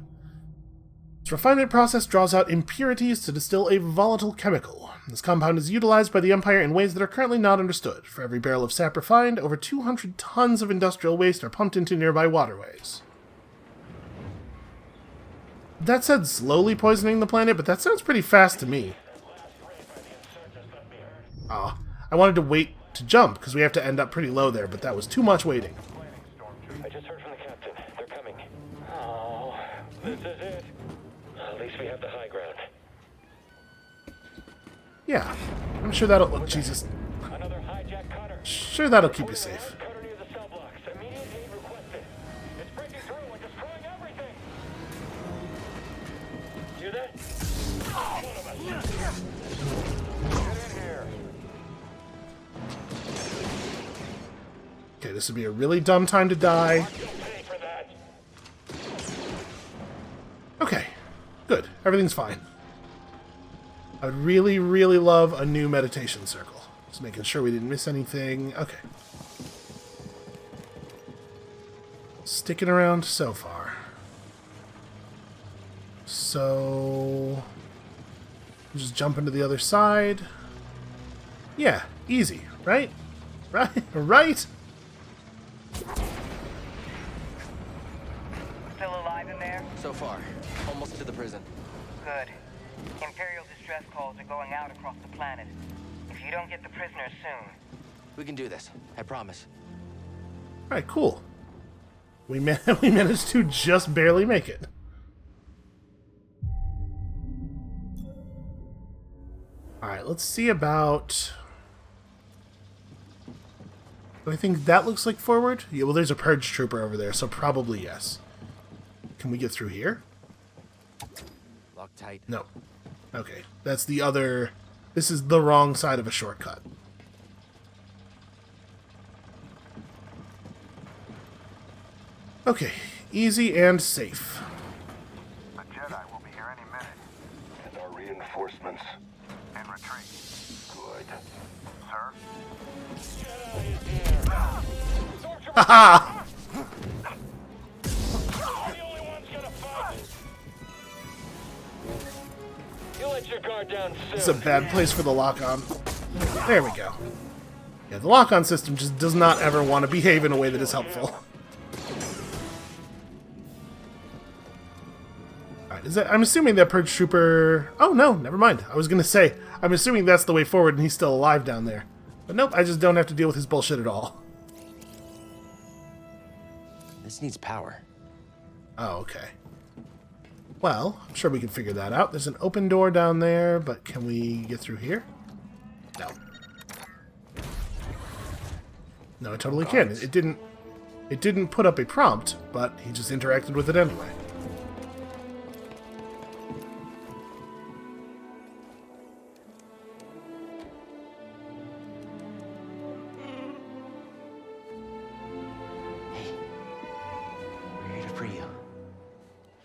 Its refinement process draws out impurities to distill a volatile chemical. This compound is utilized by the Empire in ways that are currently not understood. For every barrel of sap refined, over 200 tons of industrial waste are pumped into nearby waterways. That said slowly poisoning the planet, but that sounds pretty fast to me. Oh, I wanted to wait to jump, because we have to end up pretty low there, but that was too much waiting. I just heard from the captain. They're coming. Oh, this is it. At least we have the high ground. Yeah, I'm sure that'll... Oh, Jesus. Another hijack cutter. Sure, that'll keep you safe. Cutter near the cell blocks. Immediate aid requested. It's breaking through and destroying everything. Hear that? Get in here. Okay, this would be a really dumb time to die. You'll pay for that. Okay, good. Everything's fine. I would really, really love a new meditation circle. Just making sure we didn't miss anything. Okay. Sticking around so far. So... just jump into the other side. Yeah, easy, right? Right? Right? Still alive in there? So far, almost to the prison. Good. Imperial distress calls are going out across the planet. If you don't get the prisoners soon... We can do this. I promise. Alright, cool. We managed to just barely make it. Alright, let's see about... Do I think that looks like forward? Yeah, well, there's a purge trooper over there, so probably yes. Can we get through here? Lock tight. No. Okay, that's the other... This is the wrong side of a shortcut. Okay, easy and safe. The Jedi will be here any minute. And our reinforcements. And retreat. Good. Sir? Haha! You let your guard down soon. This is a bad place for the lock-on. There we go. Yeah, the lock-on system just does not ever want to behave in a way that is helpful. Alright, is that... I'm assuming that purge trooper... Oh, no, never mind. I was gonna say, I'm assuming that's the way forward and he's still alive down there. But nope, I just don't have to deal with his bullshit at all. This needs power. Oh, okay. Well, I'm sure we can figure that out. There's an open door down there, but can we get through here? No. No, I totally can. It didn't put up a prompt, but he just interacted with it anyway. Hey. We're here to free you.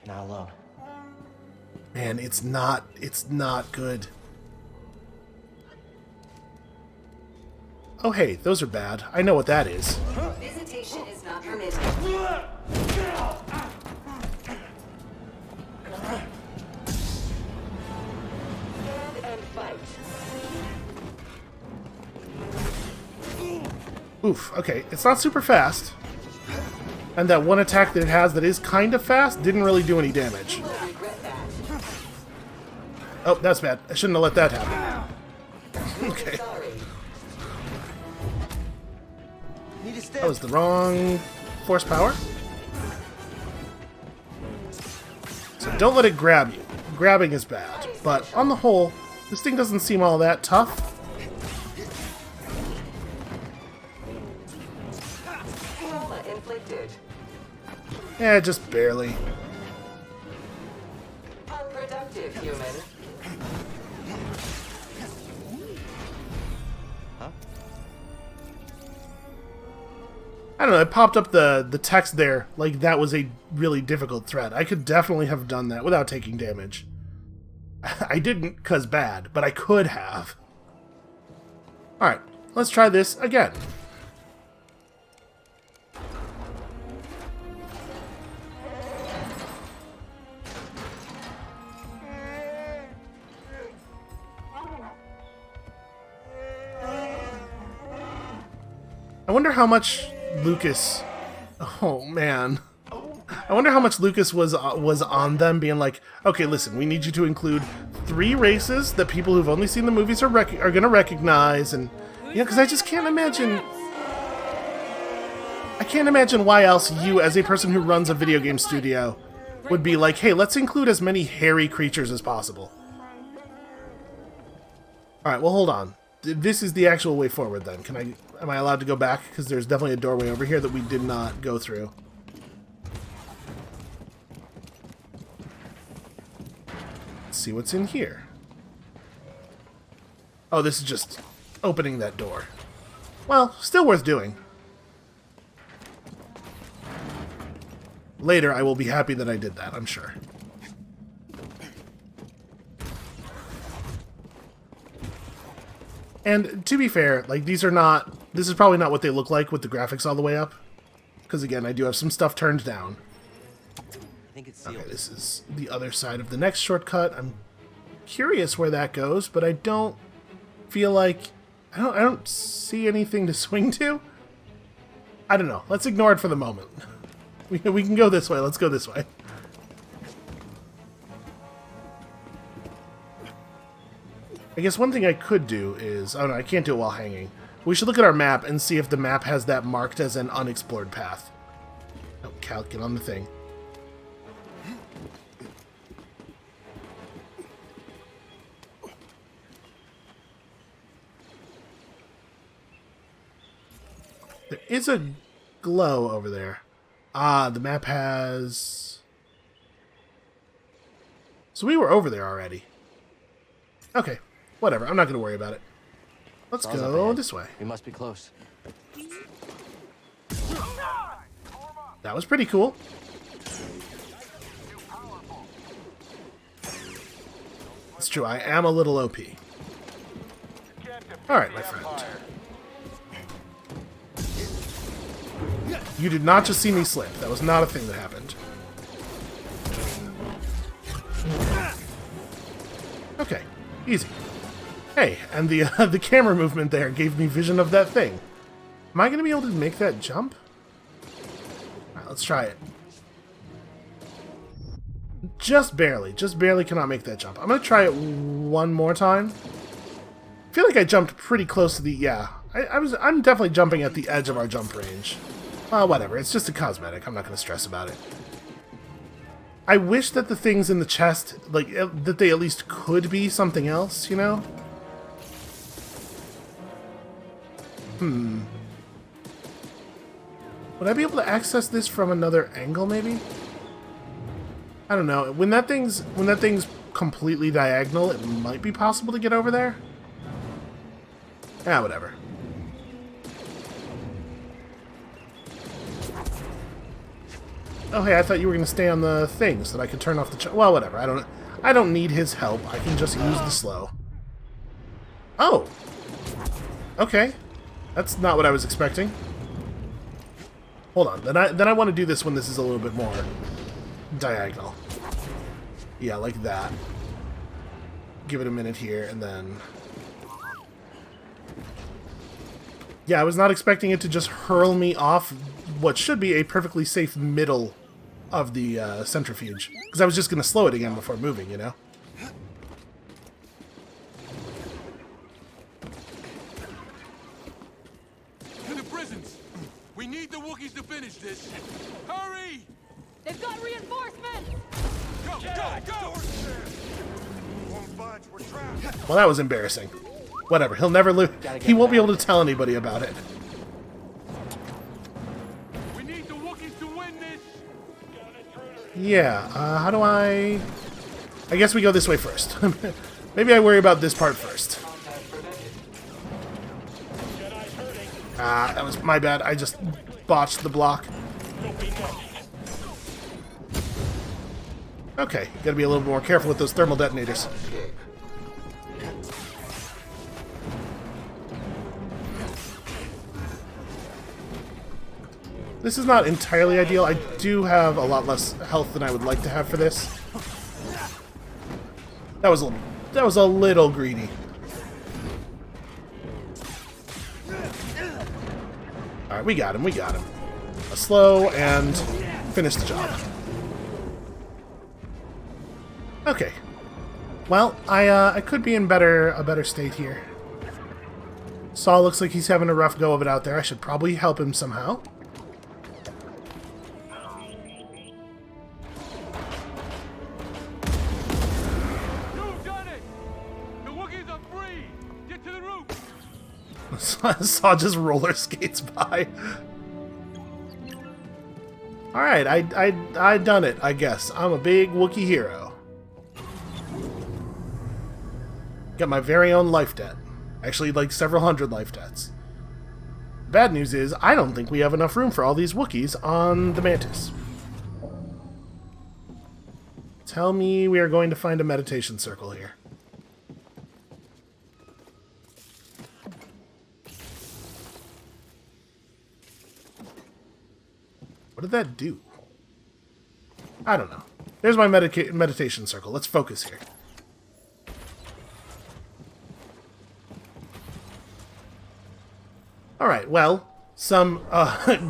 You're not alone. Man, it's not good. Oh hey, those are bad. I know what that is. Visitation is not permitted. And fight. Oof, okay. It's not super fast. And that one attack that it has that is kind of fast didn't really do any damage. Oh, that's bad. I shouldn't have let that happen. Okay. That was the wrong force power. So don't let it grab you. Grabbing is bad. But on the whole, this thing doesn't seem all that tough. Inflicted. Yeah, just barely. Unproductive, human. I don't know, it popped up the text there like that was a really difficult threat. I could definitely have done that without taking damage. I didn't, 'cause bad, but I could have. Alright, let's try this again. I wonder how much Lucas... Oh, man. I wonder how much Lucas was on them being like, okay, listen, we need you to include 3 races that people who've only seen the movies are going to recognize, and... You know, because I just can't imagine... I can't imagine why else you, as a person who runs a video game studio, would be like, hey, let's include as many hairy creatures as possible. Alright, well, hold on. This is the actual way forward, then. Am I allowed to go back? Because there's definitely a doorway over here that we did not go through. Let's see what's in here. Oh, this is just opening that door. Well, still worth doing. Later, I will be happy that I did that, I'm sure. And to be fair, like, these are not... This is probably not what they look like with the graphics all the way up. Because, again, I do have some stuff turned down. I think it's sealed. Okay, this is the other side of the next shortcut. I'm curious where that goes, but I don't feel like... I don't see anything to swing to. I don't know. Let's ignore it for the moment. We can go this way. Let's go this way. I guess one thing I could do is... Oh no, I can't do it while hanging. We should look at our map and see if the map has that marked as an unexplored path. Oh, Cal, get on the thing. There is a glow over there. Ah, the map has... So we were over there already. Okay. Whatever, I'm not going to worry about it. Let's go this way. We must be close. That was pretty cool. It's true, I am a little OP. Alright, my friend. You did not just see me slip. That was not a thing that happened. Okay, easy. Hey, and the camera movement there gave me vision of that thing. Am I going to be able to make that jump? Alright, let's try it. Just barely cannot make that jump. I'm going to try it one more time. I feel like I jumped pretty close to the... Yeah, I'm definitely jumping at the edge of our jump range. Well, whatever, it's just a cosmetic. I'm not going to stress about it. I wish that the things in the chest, like, that they at least could be something else, you know? Would I be able to access this from another angle, maybe? I don't know. When that thing's completely diagonal, it might be possible to get over there. Ah, whatever. Oh, hey, I thought you were going to stay on the thing so that I could turn off the... Well, whatever. I don't need his help. I can just use the slow. Oh! Okay. That's not what I was expecting. Hold on. Then I want to do this when this is a little bit more diagonal. Yeah, like that. Give it a minute here, and then... Yeah, I was not expecting it to just hurl me off what should be a perfectly safe middle of the centrifuge. Because I was just going to slow it again before moving, you know? To the prisons! We need the Wookiees to finish this! Hurry! They've got reinforcements! Go, go, go! Well, that was embarrassing. Whatever, he'll never lose. He won't be able to tell anybody about it. We need the Wookiees to win this! Yeah, how do I guess we go this way first. Maybe I worry about this part first. Ah, that was my bad. I just botched the block. Okay, gotta be a little more careful with those thermal detonators. This is not entirely ideal. I do have a lot less health than I would like to have for this. That was a little greedy. Alright, we got him, we got him. A slow and finish the job. Okay. Well, I could be in a better state here. Saul looks like he's having a rough go of it out there. I should probably help him somehow. Saw just roller skates by. Alright, I done it, I guess. I'm a big Wookiee hero. Got my very own life debt. Actually, like several hundred life debts. Bad news is, I don't think we have enough room for all these Wookiees on the Mantis. Tell me we are going to find a meditation circle here. What did that do? I don't know. There's my meditation circle. Let's focus here. Alright, well, some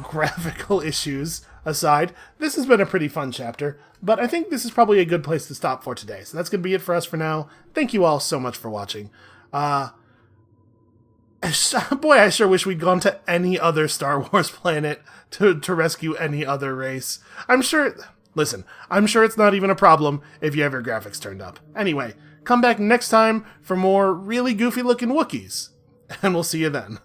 graphical issues aside, this has been a pretty fun chapter, but I think this is probably a good place to stop for today. So that's going to be it for us for now. Thank you all so much for watching. Boy, I sure wish we'd gone to any other Star Wars planet to rescue any other race. I'm sure it's not even a problem if you have your graphics turned up. Anyway, come back next time for more really goofy looking Wookiees, and we'll see you then.